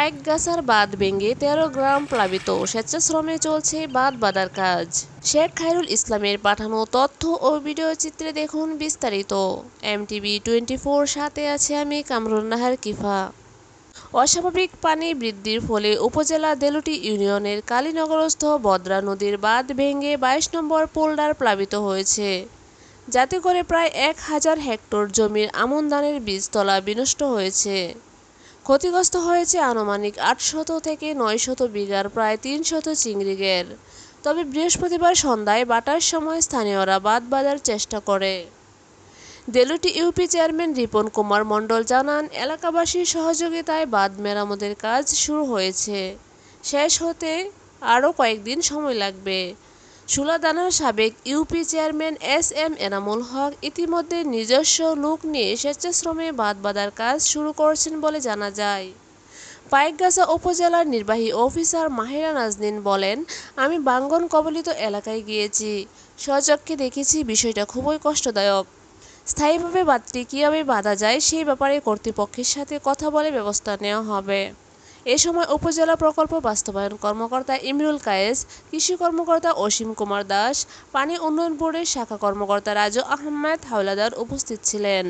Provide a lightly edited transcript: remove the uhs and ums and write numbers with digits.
পাইকগাছার বাঁধ ভেঙে ১৩ গ্রাম প্লাবিত, স্বেচ্ছাশ্রমে চলছে বাঁধ বাঁধার কাজ। শেখ খায়রুল ইসলামের পাঠানো তথ্য ও ভিডিও চিত্রে দেখুন বিস্তারিত। MTV24 সাথে আছে আমি কামরুন নাহার কিফা। অস্বাভাবিক পানি বৃদ্ধির ফলে উপজেলা দেলুটি ইউনিয়নের কালীনগরস্থ বদ্রা নদীর বাঁধ ভেঙে ২২ নম্বর পোল্ডার প্লাবিত হয়েছে, যাতে করে প্রায় ১,০০০ হেক্টর জমির আমন ধানের বীজতলা বিনষ্ট হয়েছে। ক্ষতিগ্রস্ত হয়েছে আনুমানিক ৮০০ থেকে ৯০০ বিঘার প্রায় ৩০০ চিংড়ি ঘের। তবে বৃহস্পতিবার সন্ধ্যায় বাটার সময় স্থানীয়রা বাঁধ বাঁধার চেষ্টা করে। দেলুটি ইউপি চেয়ারম্যান রিপন কুমার মণ্ডল জানান, এলাকাবাসীর সহযোগিতায় বাঁধ মেরামতের কাজ শুরু হয়েছে। শেষ হতে আরও কয়েকদিন সময় লাগবে। শুলাদানার সাবেক UP chairman SM Enamul Haque ইতিমধ্যে নিজস্ব লোক নিয়ে স্বেচ্ছাশ্রমে বাঁধ বাঁধার কাজ শুরু করেছেন বলে জানা যায়। পাইকগাছা উপজেলার নির্বাহী অফিসার মাহিরা নাজনীন বলেন, আমি ভাঙন কবলিত এলাকায় গিয়েছি, স্বচক্ষে দেখেছি বিষয়টা খুবই কষ্টদায়ক। স্থায়ীভাবে বাঁধটি কীভাবে বাঁধা যায় সেই ব্যাপারে কর্তৃপক্ষের সাথে কথা বলে ব্যবস্থা নেওয়া হবে। এ সময় উপজেলা প্রকল্প বাস্তবায়ন কর্মকর্তা ইমরুল কায়েস, কৃষি কর্মকর্তা অসীম কুমার দাস, পানি উন্নয়ন বোর্ডের শাখা কর্মকর্তা রাজু আহমেদ হাওলাদার উপস্থিত ছিলেন।